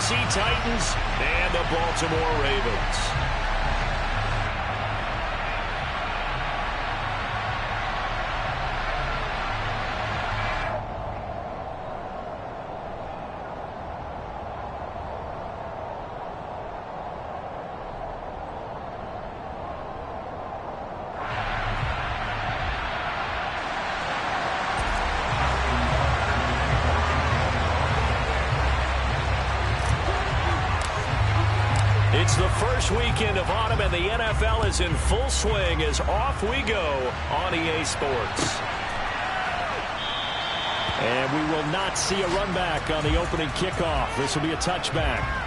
Tennessee Titans and the Baltimore Ravens. It's the first weekend of autumn, and the NFL is in full swing as off we go on EA Sports. And we will not see a run back on the opening kickoff. This will be a touchback.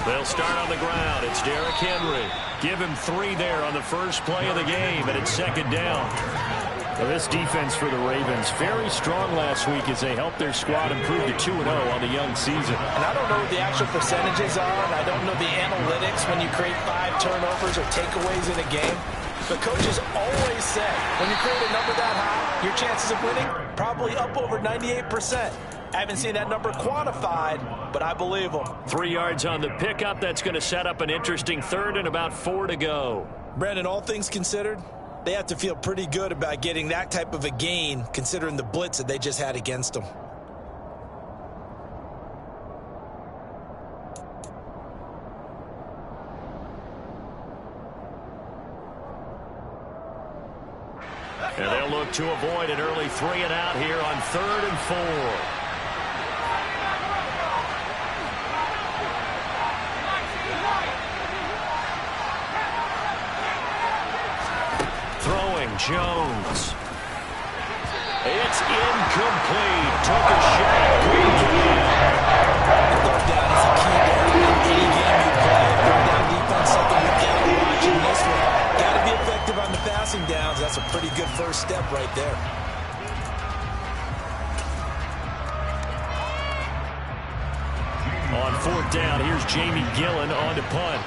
They'll start on the ground. It's Derrick Henry. Give him 3 there on the first play of the game, and it's second down. Well, this defense for the Ravens, very strong last week as they helped their squad improve to 2-0 on the young season. And I don't know what the actual percentages are, and I don't know the analytics when you create 5 turnovers or takeaways in a game. But coaches always say, when you create a number that high, your chances of winning probably up over 98%. I haven't seen that number quantified, but I believe them. 3 yards on the pickup. That's going to set up an interesting third and about 4 to go. Brandon, all things considered, they have to feel pretty good about getting that type of a gain, considering the blitz that they just had against them. And they'll look to avoid an early 3 and out here on 3rd and 4. Jones. It's incomplete. Took a shot. Third down is a key down in any game you play. Third down defense, something you got to watch in this one. Got to be effective on the passing downs. That's a pretty good first step right there. On 4th down, here's Jamie Gillen on to punt.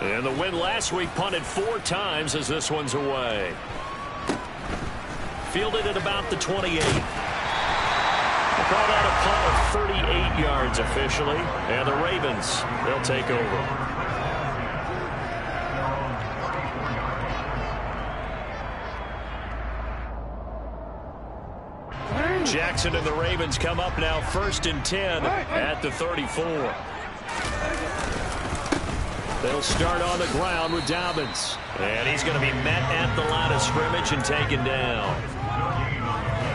And the win last week punted 4 times as this one's away. Fielded at about the 28. We'll call that a punt of 38 yards officially. And the Ravens, they'll take over. Jackson and the Ravens come up now 1st and 10 at the 34. They'll start on the ground with Dobbins. And he's going to be met at the line of scrimmage and taken down.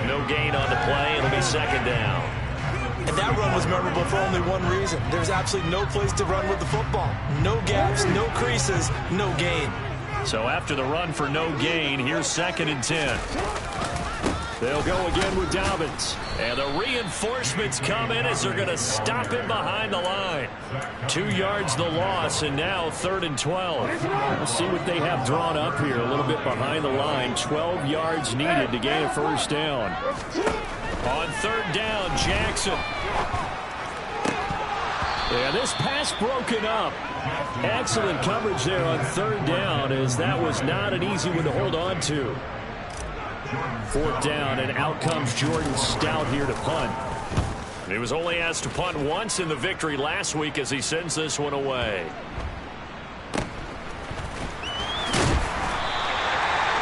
No gain on the play. It'll be 2nd down. And that run was memorable for only one reason. There's absolutely no place to run with the football. No gaps, no creases, no gain. So after the run for no gain, here's 2nd and 10. They'll go again with Dobbins. And the reinforcements come in as they're going to stop him behind the line. 2 yards the loss, and now 3rd and 12. Let's see what they have drawn up here. A little bit behind the line. 12 yards needed to gain a first down. On 3rd down, Jackson. Yeah, this pass broken up. Excellent coverage there on 3rd down, as that was not an easy one to hold on to. 4th down, and out comes Jordan Stout here to punt. He was only asked to punt once in the victory last week as he sends this one away.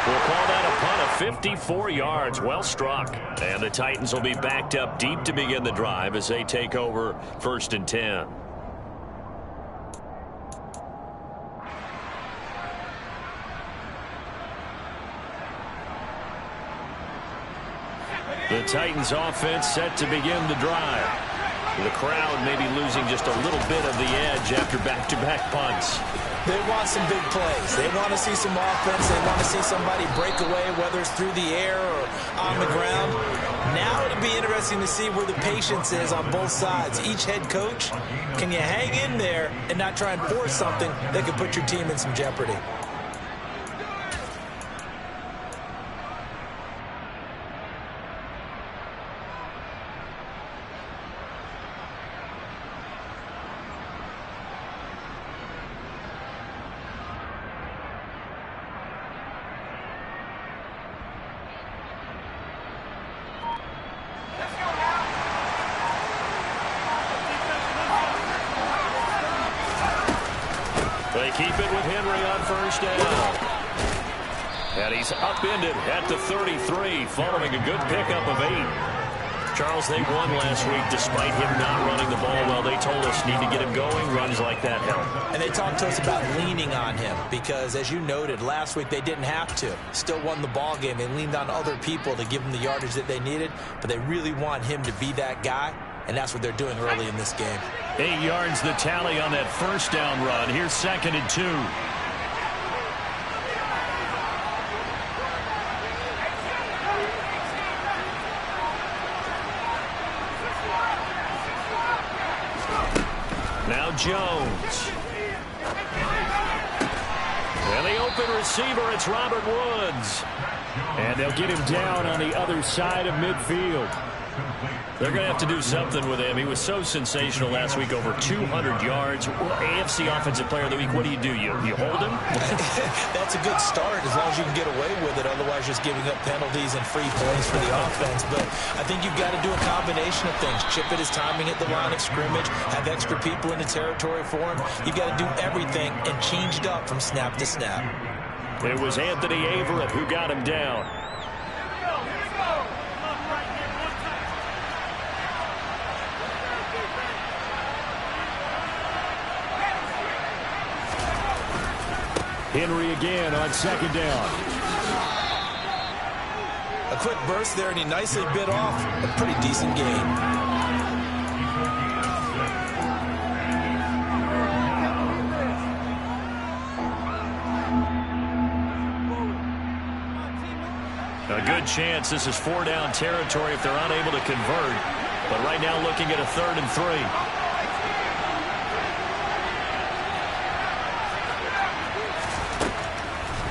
We'll call that a punt of 54 yards. Well struck. And the Titans will be backed up deep to begin the drive as they take over 1st and 10. The Titans offense set to begin the drive. The crowd may be losing just a little bit of the edge after back-to-back punts. They want some big plays. They want to see some offense. They want to see somebody break away, whether it's through the air or on the ground. Now it'll be interesting to see where the patience is on both sides. Each head coach, can you hang in there and not try and force something that could put your team in some jeopardy? They keep it with Henry on first down. And he's upended at the 33 following a good pickup of 8. Charles, they won last week despite him not running the ball well. They told us need to get him going. Runs like that help. And they talked to us about leaning on him because, as you noted, last week they didn't have to. Still won the ball game. They leaned on other people to give them the yardage that they needed, but they really want him to be that guy, and that's what they're doing early in this game. 8 yards the tally on that first down run. Here's 2nd and 2. Now Jones. And the open receiver, it's Robert Woods. And they'll get him down on the other side of midfield. They're going to have to do something with him. He was so sensational last week, over 200 yards. Well, AFC Offensive Player of the Week, what do? You hold him? That's a good start as long as you can get away with it. Otherwise, just giving up penalties and free points for the offense. But I think you've got to do a combination of things. Chip at his timing at the line of scrimmage, have extra people in the territory for him. You've got to do everything and change it up from snap to snap. It was Anthony Averett who got him down. Henry again on 2nd down. A quick burst there, and he nicely bit off a pretty decent gain. A good chance this is 4-down territory if they're unable to convert. But right now looking at a 3rd and 3.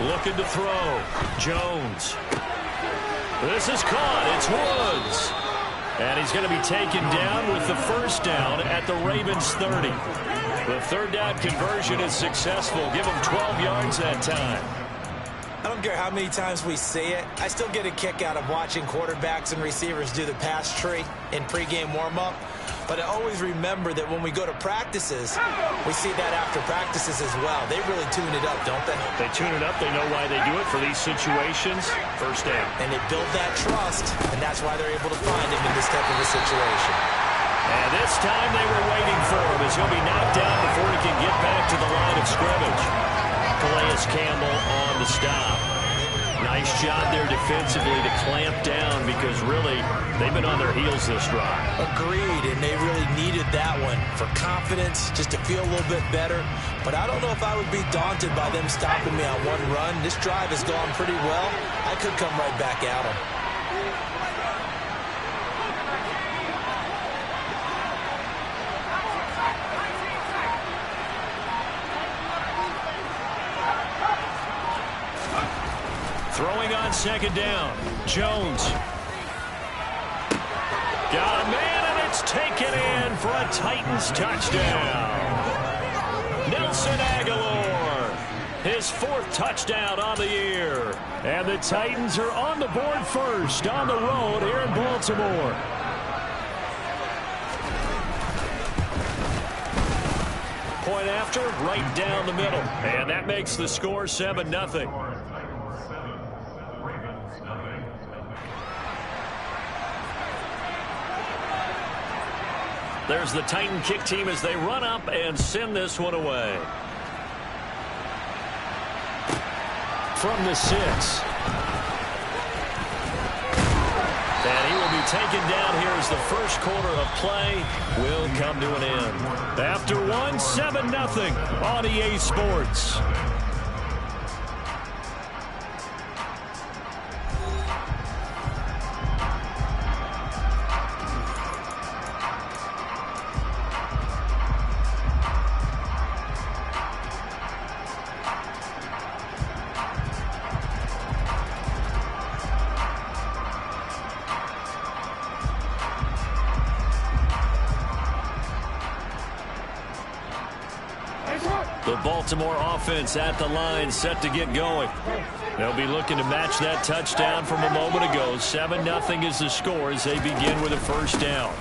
Looking to throw. Jones. This is caught. It's Woods. And he's going to be taken down with the first down at the Ravens 30. The 3rd down conversion is successful. Give him 12 yards that time. I don't care how many times we say it. I still get a kick out of watching quarterbacks and receivers do the pass tree in pregame warm-up. But I always remember that when we go to practices, we see that after practices as well. They really tune it up, don't they? They tune it up. They know why they do it for these situations. First down. And they build that trust, and that's why they're able to find him in this type of a situation. And this time they were waiting for him as he'll be knocked down before he can get back to the line of scrimmage. Calais Campbell on the stop. Nice job there defensively to clamp down because really they've been on their heels this drive. Agreed, and they really needed that one for confidence, just to feel a little bit better. But I don't know if I would be daunted by them stopping me on one run. This drive has gone pretty well. I could come right back at them. Throwing on 2nd down. Jones. Got a man, and it's taken in for a Titans touchdown. Nelson Agholor, his 4th touchdown on the year. And the Titans are on the board first on the road here in Baltimore. Point after, right down the middle. And that makes the score 7-0. There's the Titan kick team as they run up and send this one away. From the 6. And he will be taken down here as the first quarter of play will come to an end. After one, 7-0 on EA Sports. The Baltimore offense at the line, set to get going. They'll be looking to match that touchdown from a moment ago. 7-0 is the score as they begin with a first down.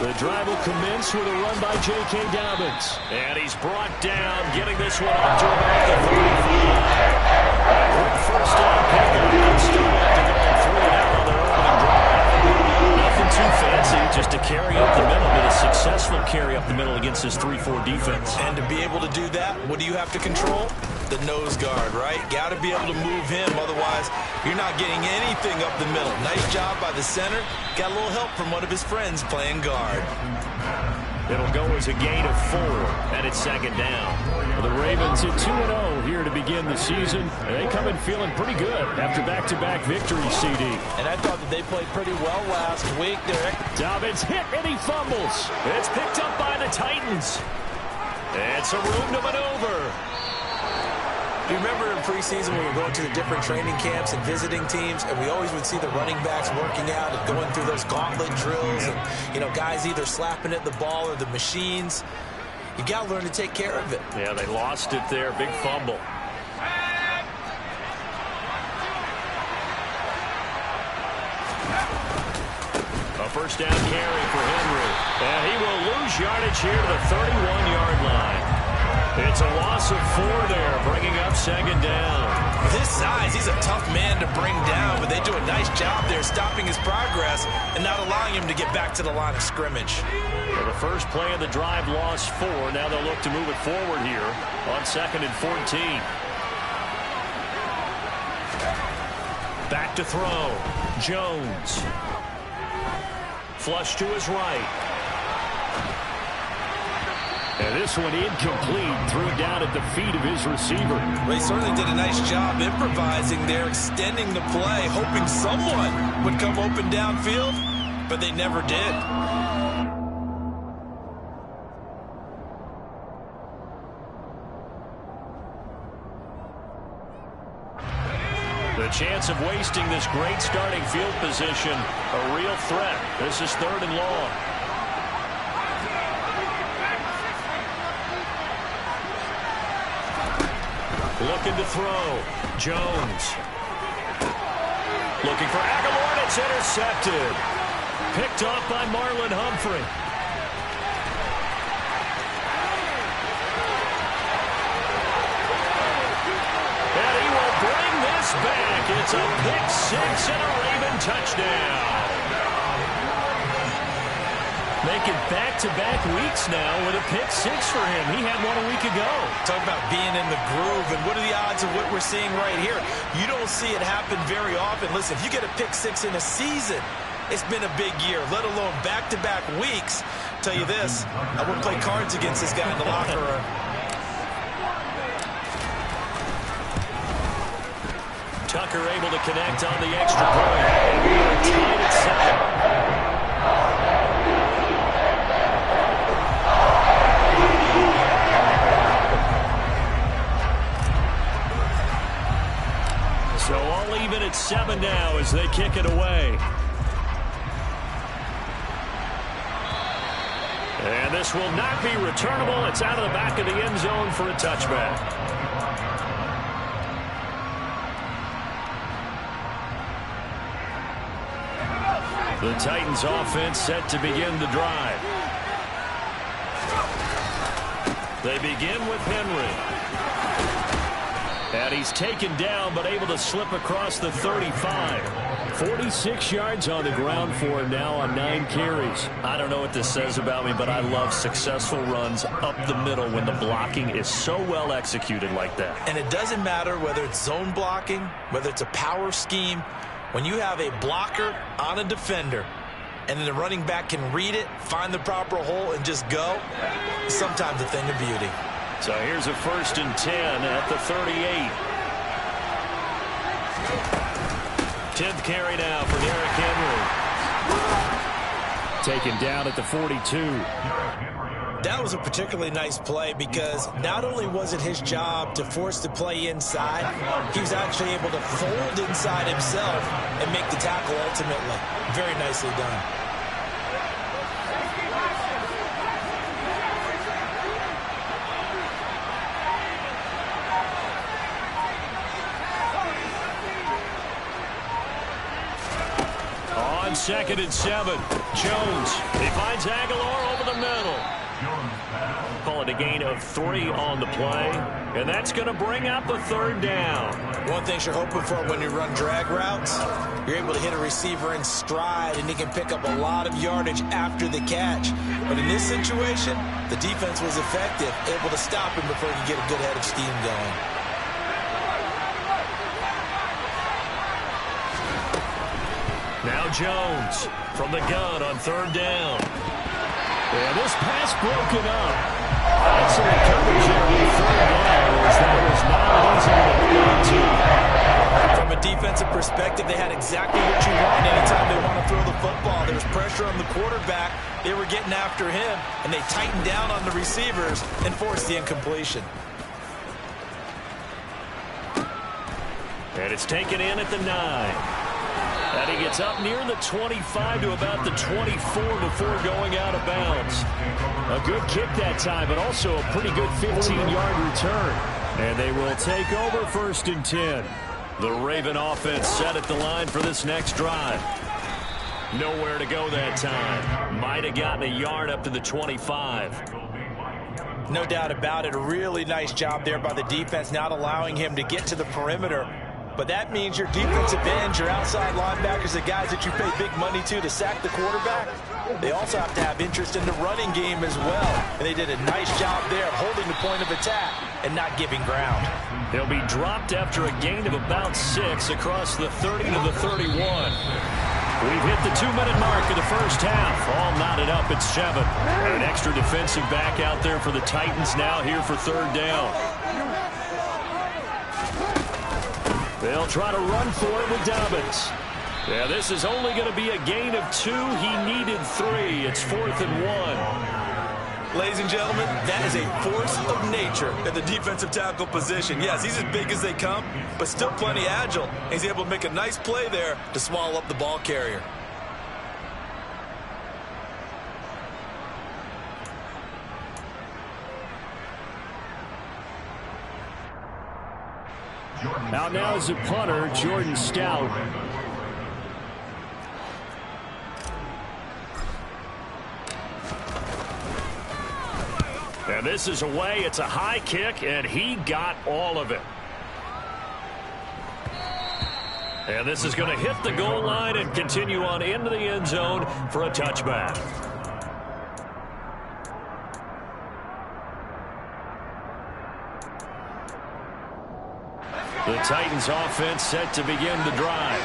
The drive will commence with a run by J.K. Dobbins. And he's brought down, getting this one up to about the 35. Quick first down pickup. And still have to go 3 and out on their opening drive. Nothing too fancy, just a carry up the middle, but a successful carry up the middle against this 3-4 defense. And to be able to do that, what do you have to control? The nose guard, right? Got to be able to move him, otherwise you're not getting anything up the middle. Nice job by the center. Got a little help from one of his friends playing guard. It'll go as a gain of 4, and it's second down. The Ravens at 2-0 here to begin the season. They come in feeling pretty good after back-to-back victories, CD. And I thought that they played pretty well last week. Dobbins hit, and he fumbles. It's picked up by the Titans. It's a room to maneuver. Do you remember in preseason when we were going to the different training camps and visiting teams, and we always would see the running backs working out and going through those gauntlet drills, and, you know, guys either slapping at the ball or the machines? You got to learn to take care of it. Yeah, they lost it there. Big fumble. A first down carry for Henry. And he will lose yardage here to the 31-yard line. It's a loss of 4 there, bringing up second down. With his size, he's a tough man to bring down, but they do a nice job there stopping his progress and not allowing him to get back to the line of scrimmage. Well, the first play of the drive lost 4. Now they'll look to move it forward here on 2nd and 14. Back to throw. Jones. Flush to his right. And this one incomplete, threw it down at the feet of his receiver. They certainly did a nice job improvising there, extending the play, hoping someone would come open downfield, but they never did. The chance of wasting this great starting field position, a real threat. This is 3rd and long. Looking to throw. Jones. Looking for Aguilar, and it's intercepted. Picked off by Marlon Humphrey. And he will bring this back. It's a pick 6 and a Raven touchdown. Making back-to-back weeks now with a pick 6 for him. He had one a week ago. Talk about being in the groove, and what are the odds of what we're seeing right here? You don't see it happen very often. Listen, if you get a pick 6 in a season, it's been a big year, let alone back-to-back weeks. Tell you this, I wouldn't play cards against this guy in the locker room. Tucker able to connect on the extra point. We are tied at 7. So all even at 7 now as they kick it away. And this will not be returnable. It's out of the back of the end zone for a touchback. The Titans offense set to begin the drive. They begin with Henry. And he's taken down, but able to slip across the 35. 46 yards on the ground for him now on 9 carries. I don't know what this says about me, but I love successful runs up the middle when the blocking is so well executed like that. And it doesn't matter whether it's zone blocking, whether it's a power scheme. When you have a blocker on a defender, and then the running back can read it, find the proper hole, and just go, it's sometimes a thing of beauty. So here's a 1st and 10 at the 38. 10th carry now for Derrick Henry. Taken down at the 42. That was a particularly nice play because not only was it his job to force the play inside, he was actually able to fold inside himself and make the tackle ultimately. Very nicely done. On 2nd and 7, Jones. He finds Aguilar over the middle. Call it a gain of 3 on the play, and that's going to bring up a 3rd down. One thing you're hoping for when you run drag routes, you're able to hit a receiver in stride, and he can pick up a lot of yardage after the catch. But in this situation, the defense was effective, able to stop him before he could get a good head of steam going. Now Jones from the gun on 3rd down. And this pass broken up. Excellent coverage there with 3rd down, as that was not easy to hold on to. From a defensive perspective, they had exactly what you want anytime they want to throw the football. There was pressure on the quarterback. They were getting after him, and they tightened down on the receivers and forced the incompletion. And it's taken in at the 9. And he gets up near the 25 to about the 24 before going out of bounds. A good kick that time, but also a pretty good 15-yard return. And they will take over 1st and 10. The Raven offense set at the line for this next drive. Nowhere to go that time. Might have gotten a yard up to the 25. No doubt about it. A really nice job there by the defense, not allowing him to get to the perimeter. But that means your defensive ends, your outside linebackers, the guys that you pay big money to sack the quarterback, they also have to have interest in the running game as well. And they did a nice job there of holding the point of attack and not giving ground. They'll be dropped after a gain of about 6 across the 30 to the 31. We've hit the 2-minute mark of the first half. All knotted up at 7. An extra defensive back out there for the Titans now here for 3rd down. They'll try to run for it with Dobbins. Yeah, this is only going to be a gain of 2. He needed 3. It's 4th and 1. Ladies and gentlemen, that is a force of nature at the defensive tackle position. Yes, he's as big as they come, but still plenty agile. He's able to make a nice play there to swallow up the ball carrier. Out now is the punter, Jordan Stout. And this is away. It's a high kick, and he got all of it. And this is going to hit the goal line and continue on into the end zone for a touchback. The Titans offense set to begin the drive.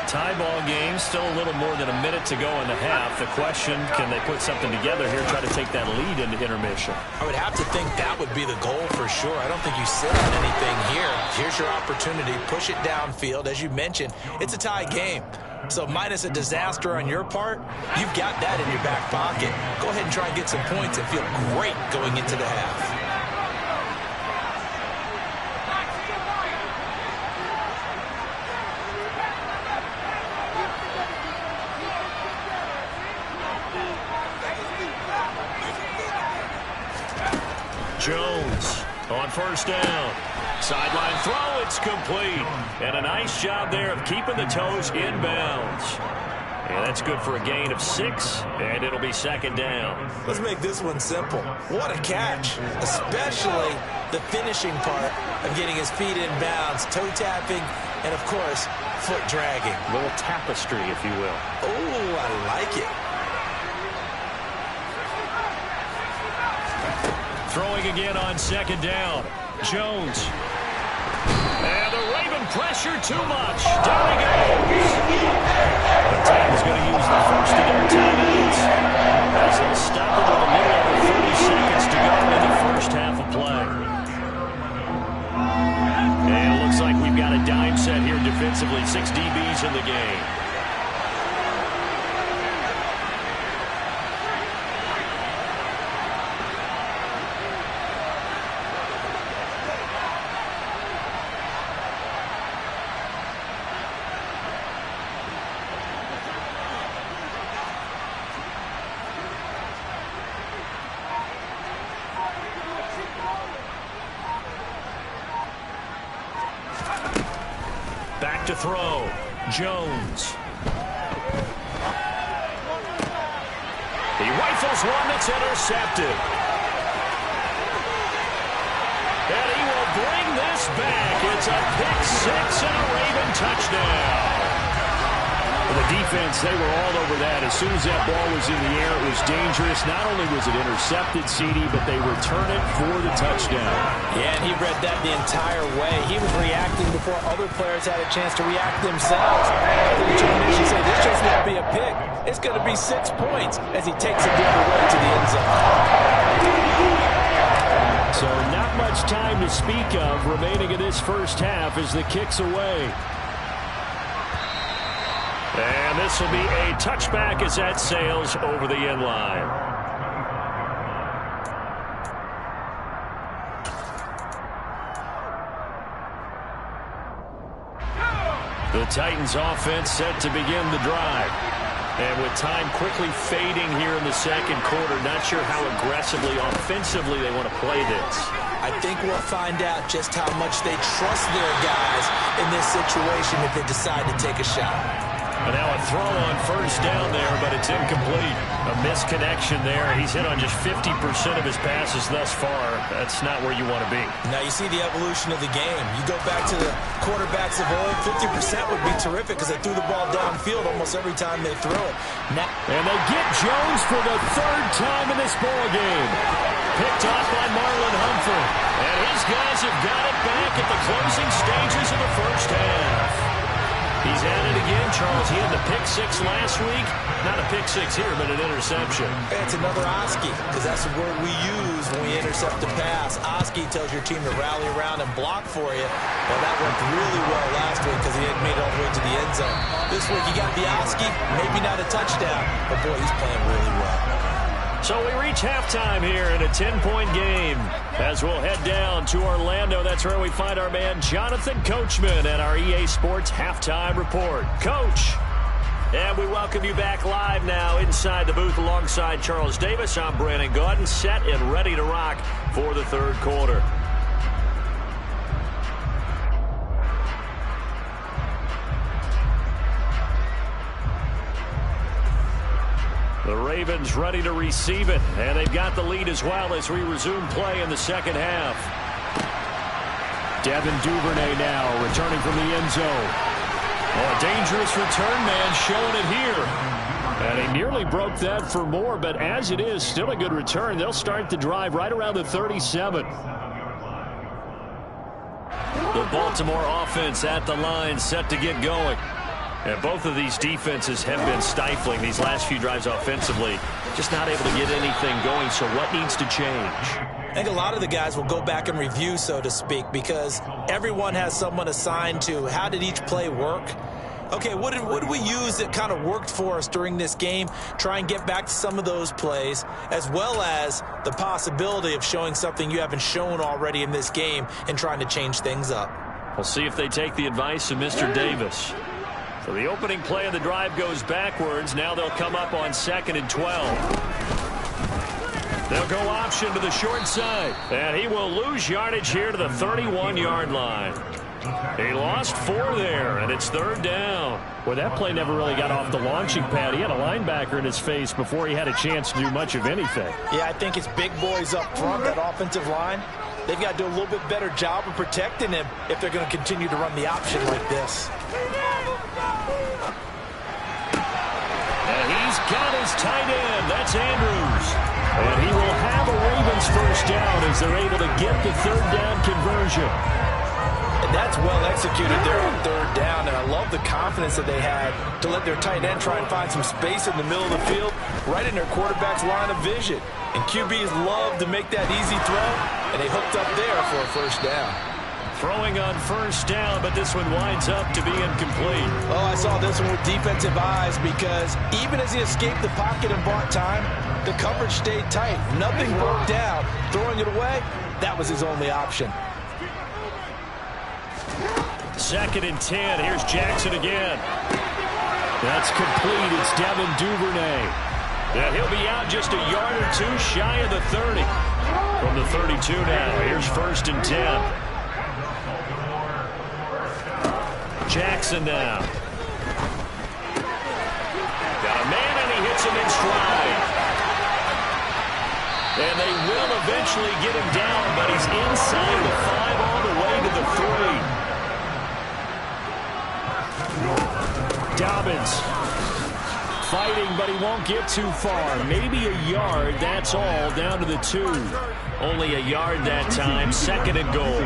Tie ball game, still a little more than a minute to go in the half. The question, can they put something together here, try to take that lead into intermission? I would have to think that would be the goal for sure. I don't think you sit on anything here. Here's your opportunity. Push it downfield. As you mentioned, it's a tie game. So minus a disaster on your part, you've got that in your back pocket. Go ahead and try and get some points and feel great going into the half. Jones on 1st down. Sideline throw, it's complete. And a nice job there of keeping the toes inbounds. And that's good for a gain of 6, and it'll be 2nd down. Let's make this one simple. What a catch, especially the finishing part of getting his feet in bounds, toe tapping, and of course, foot dragging. A little tapestry, if you will. Oh, I like it. Throwing again on 2nd down. Jones. And the Raven pressure too much. Down he goes. The Titans going to use the first of their timeouts as they'll stop it with a little over 30 seconds to go in the first half of play. And it looks like we've got a dime set here defensively. 6 DBs in the game. Back to throw. Jones. He rifles one that's intercepted. And he will bring this back. It's a pick six and a Raven touchdown. The defense, they were all over that. As soon as that ball was in the air, it was dangerous. Not only was it intercepted, CD, but they return it for the touchdown. Yeah, and he read that the entire way. He was reacting before other players had a chance to react themselves. The determination said, this just won't be a pick. It's going to be 6 points as he takes it the other way to the end zone. So not much time to speak of remaining in this first half as the kick's away. And this will be a touchback as that sails over the end line. The Titans offense set to begin the drive. And with time quickly fading here in the second quarter, not sure how aggressively, offensively they want to play this. I think we'll find out just how much they trust their guys in this situation if they decide to take a shot. And now a throw on first down there, but it's incomplete. A misconnection there. He's hit on just 50% of his passes thus far. That's not where you want to be. Now you see the evolution of the game. You go back to the quarterbacks of old, 50% would be terrific because they threw the ball downfield almost every time they threw it. Now, and they get Jones for the 3rd time in this ball game. Picked off by Marlon Humphrey. And his guys have got it back at the closing stages of the first half. He's at it again, Charles. He had the pick six last week. Not a pick six here, but an interception. It's another Oski, because that's the word we use when we intercept a pass. Oski tells your team to rally around and block for you. Well, that worked really well last week because he hadn't made it all the way to the end zone. This week, you got the Oski, maybe not a touchdown, but boy, he's playing really well. So we reach halftime here in a 10-point game. As we'll head down to Orlando, that's where we find our man Jonathan Coachman at our EA Sports Halftime Report. Coach, and we welcome you back live now inside the booth alongside Charles Davis. I'm Brandon Gaudin, set and ready to rock for the 3rd quarter. The Ravens ready to receive it, and they've got the lead as well as we resume play in the second half. Devin Duvernay now returning from the end zone. Oh, a dangerous return man showing it here. And he nearly broke that for more, but as it is, still a good return. They'll start the drive right around the 37. The Baltimore offense at the line, set to get going. And both of these defenses have been stifling these last few drives offensively. Just not able to get anything going, so what needs to change? I think a lot of the guys will go back and review, so to speak, because everyone has someone assigned to how did each play work. Okay, what did we use that kind of worked for us during this game? Try and get back to some of those plays, as well as the possibility of showing something you haven't shown already in this game and trying to change things up. We'll see if they take the advice of Mr. Davis. So the opening play of the drive goes backwards. Now they'll come up on 2nd and 12. They'll go option to the short side. And he will lose yardage here to the 31-yard line. He lost 4 there, and it's 3rd down. Well, that play never really got off the launching pad. He had a linebacker in his face before he had a chance to do much of anything. Yeah, I think it's big boys up front, that offensive line. They've got to do a little bit better job of protecting him if they're going to continue to run the option like this. And he's got his tight end. That's Andrews. And he will have a Ravens first down as they're able to get the 3rd down conversion. And that's well executed there on 3rd down. And I love love the confidence that they had to let their tight end try and find some space in the middle of the field, right in their quarterback's line of vision. And QBs love to make that easy throw, and they hooked up there for a first down. Throwing on first down, but this one winds up to be incomplete. Oh, I saw this one with defensive eyes because even as he escaped the pocket and bought time, the coverage stayed tight. Nothing broke down. Throwing it away, that was his only option. 2nd and 10. Here's Jackson again. That's complete. It's Devin Duvernay. And he'll be out just a yard or two shy of the 30. From the 32 now. Here's 1st and 10. Jackson now. Got a man, and he hits him in stride. And they will eventually get him down, but he's inside the 5 all the way to the 3. Dobbins fighting, but he won't get too far. Maybe a yard, that's all, down to the 2. Only a yard that time, 2nd and goal.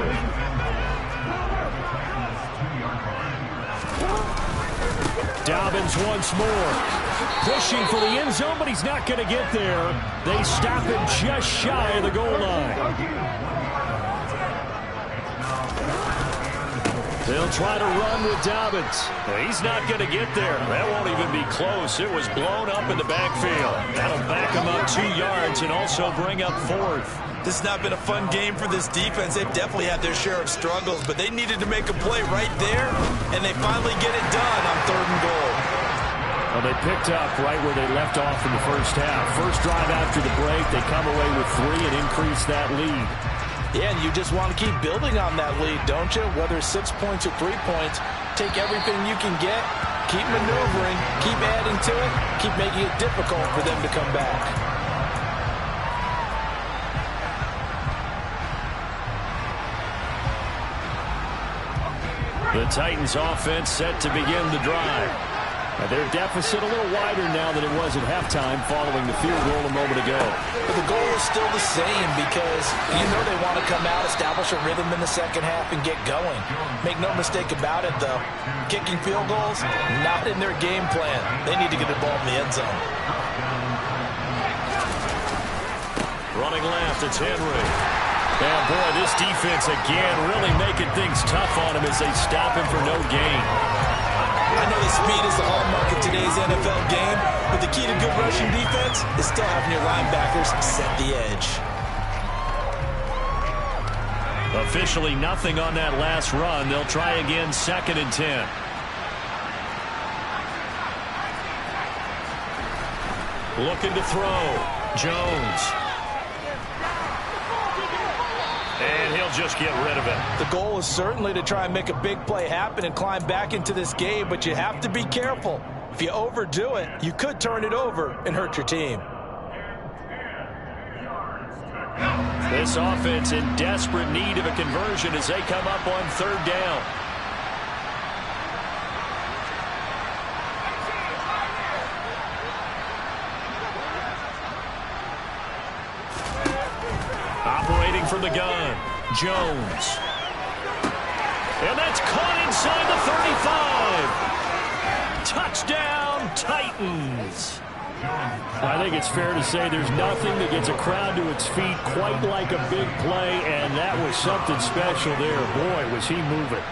Dobbins once more. Pushing for the end zone, but he's not going to get there. They stop him just shy of the goal line. They'll try to run with Dobbins. He's not going to get there. That won't even be close. It was blown up in the backfield. That'll back him up 2 yards and also bring up 4th. This has not been a fun game for this defense. They've definitely had their share of struggles, but they needed to make a play right there, and they finally get it done on 3rd and goal. Well, they picked up right where they left off in the first half. First drive after the break, they come away with 3 and increase that lead. Yeah, and you just want to keep building on that lead, don't you? Whether it's 6 points or 3 points, take everything you can get, keep maneuvering, keep adding to it, keep making it difficult for them to come back. The Titans offense set to begin the drive. Their deficit a little wider now than it was at halftime following the field goal a moment ago. But the goal is still the same because you know they want to come out, establish a rhythm in the second half, and get going. Make no mistake about it, though. Kicking field goals, not in their game plan. They need to get the ball in the end zone. Running left, it's Henry. And boy, this defense again really making things tough on him as they stop him for no gain. I know the speed is the hallmark of today's NFL game, but the key to good rushing defense is still having your linebackers set the edge. Officially nothing on that last run. They'll try again, 2nd and 10. Looking to throw. Jones. And he'll just get rid of it. The goal is certainly to try and make a big play happen and climb back into this game, but you have to be careful. If you overdo it, you could turn it over and hurt your team. This offense in desperate need of a conversion as they come up on 3rd down. Operating from the gun, Jones. And that's caught inside the 35. Touchdown, Titans. I think it's fair to say there's nothing that gets a crowd to its feet quite like a big play, and that was something special there. Boy, was he moving.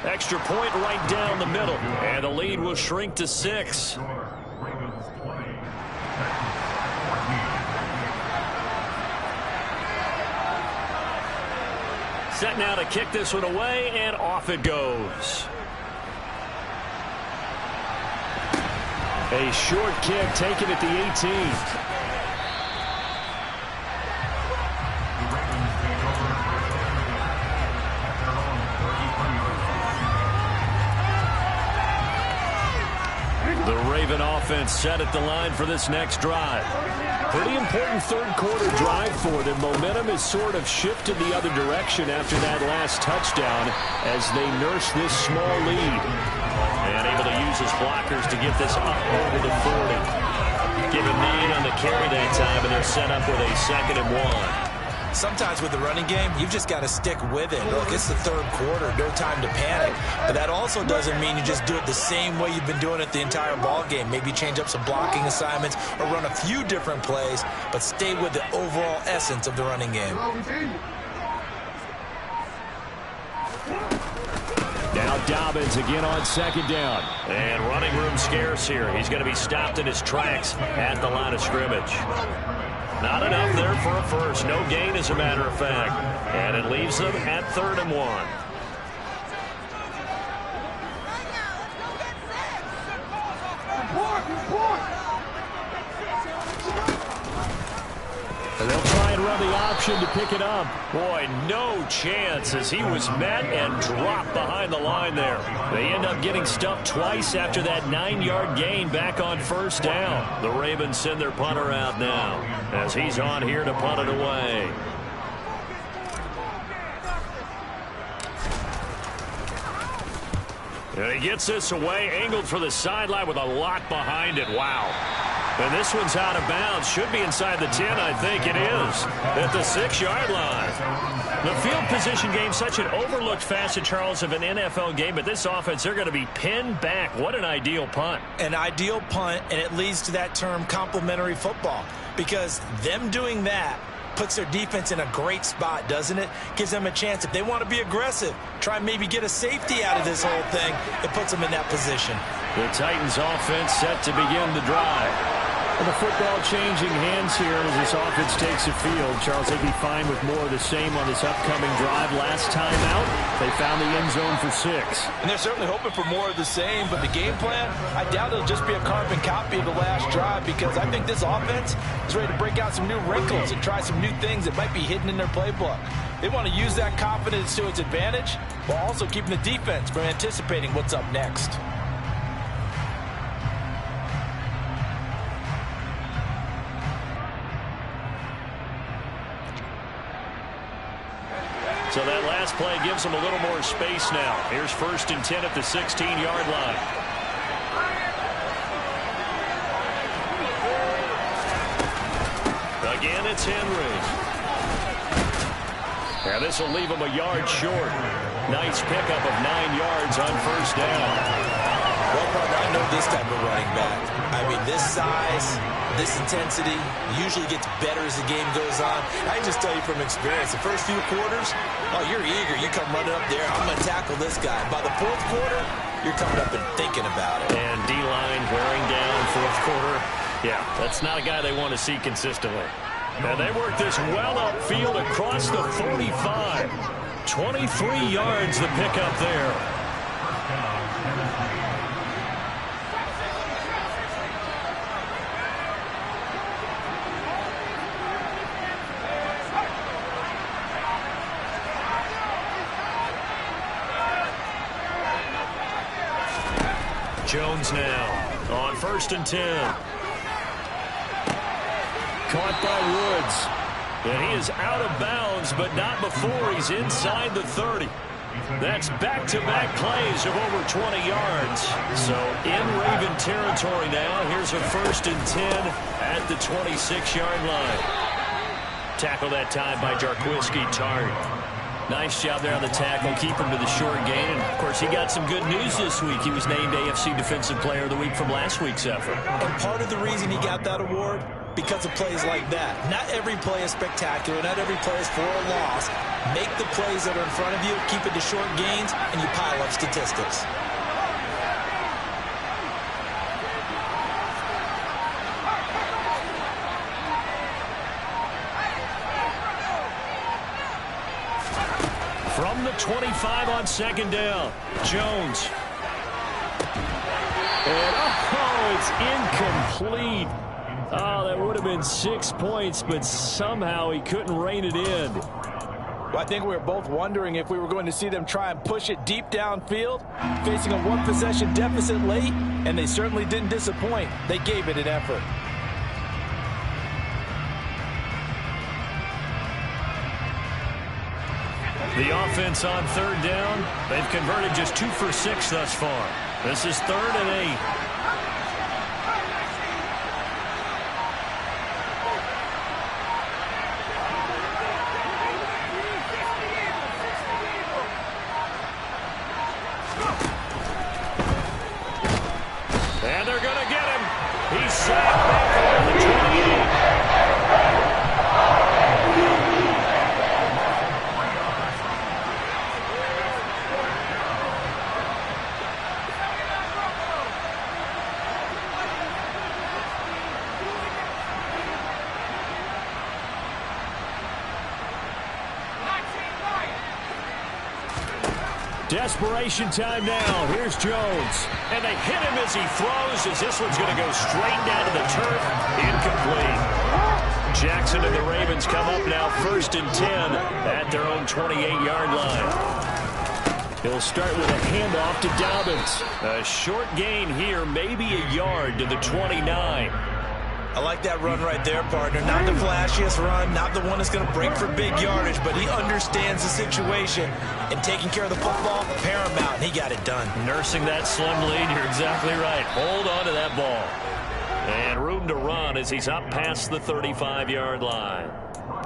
Extra point right down the middle, and the lead will shrink to 6. Set now to kick this one away, and off it goes. A short kick taken at the 18. The Raven offense set at the line for this next drive. Pretty important third-quarter drive for them. Momentum has sort of shifted the other direction after that last touchdown as they nurse this small lead. And able to use his blockers to get this up over the 40. Given need on the carry that time, and they're set up with a 2nd and 1. Sometimes with the running game, you've just got to stick with it. Look, it's the third quarter, no time to panic. But that also doesn't mean you just do it the same way you've been doing it the entire ball game. Maybe change up some blocking assignments or run a few different plays, but stay with the overall essence of the running game. Now Dobbins again on second down. And running room scarce here. He's going to be stopped in his tracks at the line of scrimmage. Not enough there for a first. No gain, as a matter of fact. And it leaves them at 3rd and 1. And they'll try and run the option to pick it up. Boy, no chance as he was met and dropped behind the line there. They end up getting stuffed twice after that 9-yard gain back on 1st down. The Ravens send their punter out now as he's on here to punt it away. And he gets this away, angled for the sideline with a lot behind it. Wow. And this one's out of bounds. Should be inside the 10, I think it is. At the 6-yard line. The field position game, such an overlooked facet, Charles, of an NFL game. But this offense, they're going to be pinned back. What an ideal punt. An ideal punt, and it leads to that term complementary football. Because them doing that puts their defense in a great spot, doesn't it? Gives them a chance. If they want to be aggressive, try and maybe get a safety out of this whole thing, it puts them in that position. The Titans offense set to begin the drive. And the football changing hands here as this offense takes the field. Charles, they'd be fine with more of the same on this upcoming drive. Last time out, they found the end zone for 6. And they're certainly hoping for more of the same, but the game plan, I doubt it'll just be a carbon copy of the last drive, because I think this offense is ready to break out some new wrinkles and try some new things that might be hidden in their playbook. They want to use that confidence to its advantage while also keeping the defense from anticipating what's up next. So that last play gives them a little more space now. Here's 1st and 10 at the 16-yard line. Again, it's Henry. And this will leave him a yard short. Nice pickup of 9 yards on 1st down. Well, partner, I know this type of running back. I mean, this size, this intensity usually gets better as the game goes on. I can just tell you from experience, the first few quarters, oh, you're eager. You come running up there, I'm going to tackle this guy. By the 4th quarter, you're coming up and thinking about it. And D-line wearing down 4th quarter. Yeah, that's not a guy they want to see consistently. And they work this well upfield across the 45. 23 yards the pickup there. Jones now on 1st and 10. Caught by Woods. And he is out of bounds, but not before he's inside the 30. That's back-to-back plays of over 20 yards. So in Raven territory now. Here's a 1st and 10 at the 26-yard line. Tackle that time by Jarquiski Tartt. Nice job there on the tackle, keep him to the short gain. And, of course, he got some good news this week. He was named AFC Defensive Player of the Week from last week's effort. And part of the reason he got that award, because of plays like that. Not every play is spectacular. Not every play is for a loss. Make the plays that are in front of you, keep it to short gains, and you pile up statistics. From the 25 on 2nd down, Jones. And, oh, it's incomplete. Oh, that would have been 6 points, but somehow he couldn't rein it in. Well, I think we were both wondering if we were going to see them try and push it deep downfield, facing a one-possession deficit late, and they certainly didn't disappoint. They gave it an effort. The offense on 3rd down, they've converted just 2 for 6 thus far. This is 3rd and 8. Desperation time now. Here's Jones. And they hit him as he throws, as this one's going to go straight down to the turf. Incomplete. Jackson and the Ravens come up now 1st and 10 at their own 28-yard line. He'll start with a handoff to Dobbins. A short gain here, maybe a yard to the 29. I like that run right there, partner. Not the flashiest run, not the one that's going to break for big yardage, but he understands the situation, and taking care of the football, paramount, and he got it done. Nursing that slim lead, you're exactly right. Hold on to that ball. And room to run as he's up past the 35-yard line.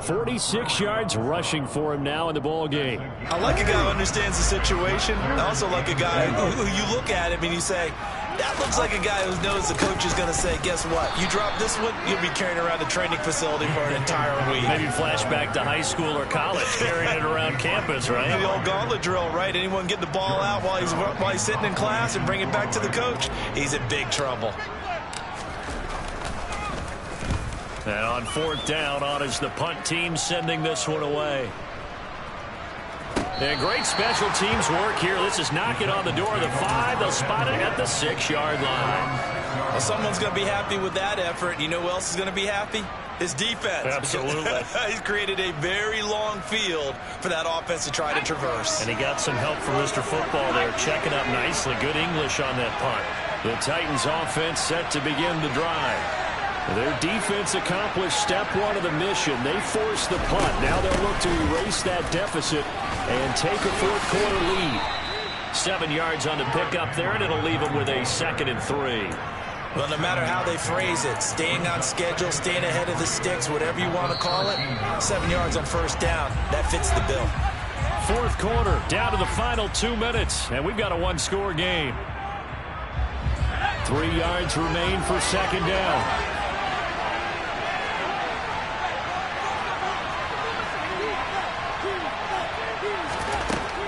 46 yards rushing for him now in the ball game. I like a guy who understands the situation. I also like a guy who you look at him and you say, that looks like a guy who knows the coach is going to say, guess what? You drop this one, you'll be carrying around the training facility for an entire week. Maybe flashback to high school or college, carrying it around campus, right? The old gauntlet drill, right? Anyone get the ball out while he's sitting in class and bring it back to the coach? He's in big trouble. And on 4th down, on is the punt team sending this one away. And great special teams work here. This is knocking on the door of the 5. They'll spot it at the 6-yard line. Well, someone's going to be happy with that effort. You know who else is going to be happy? His defense. Absolutely. He's created a very long field for that offense to try to traverse. And he got some help from Mr. Football there, checking up nicely. Good English on that punt. The Titans offense set to begin the drive. Their defense accomplished step 1 of the mission. They forced the punt. Now they'll look to erase that deficit and take a 4th quarter lead. 7 yards on the pickup there, and it'll leave them with a 2nd and 3. Well, no matter how they phrase it, staying on schedule, staying ahead of the sticks, whatever you want to call it, 7 yards on 1st down, that fits the bill. 4th quarter, down to the final 2 minutes, and we've got a 1-score game. 3 yards remain for 2nd down.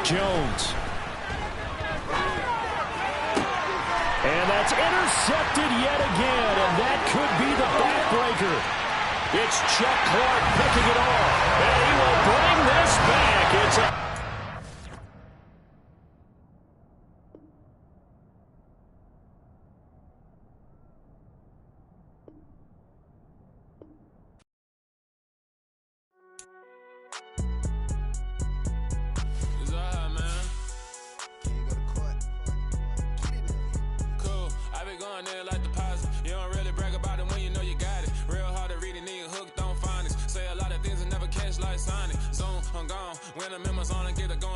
Jones. And that's intercepted yet again, and that could be the backbreaker. It's Chuck Clark picking it off, and he will bring this back. It's a When the memo's on and get a go